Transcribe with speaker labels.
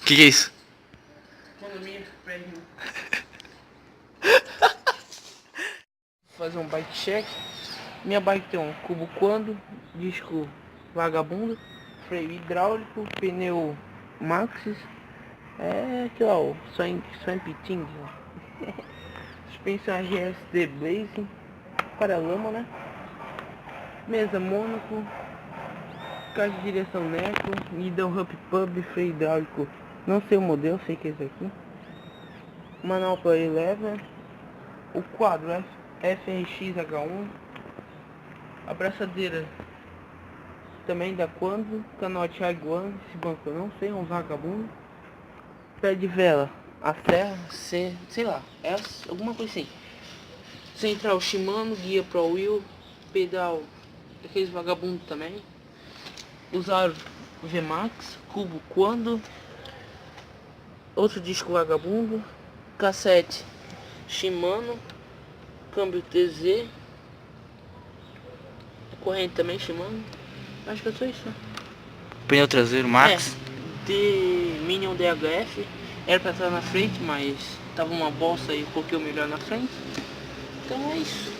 Speaker 1: Que é isso?
Speaker 2: Economia pra fazer um bike check. Minha bike tem um cubo quando, disco vagabundo, freio hidráulico, pneu Maxxis, aqui ó, só em piting, ó. Suspensão GSD Blazing, paralama, né? Mesa Mônaco, caixa de direção Neco, guidão Hub Pub, freio hidráulico, não sei o modelo, sei que é esse aqui. Manual para Eleven, o quadro FRX H1, a braçadeira também da Quando, canote Aguan, esse banco eu não sei, é um vagabundo. Pé de vela, a serra, sei lá, alguma coisa assim. Central Shimano, guia Pro Wheel, pedal daqueles vagabundos também. Usar VMAX, cubo Quando, outro disco vagabundo, cassete Shimano, câmbio TZ, corrente também Shimano. Acho que é só isso.
Speaker 1: Pneu traseiro Max.
Speaker 2: De Minion DHF. Era pra estar na frente, mas tava uma bolsa aí, um pouquinho melhor na frente. Então é isso.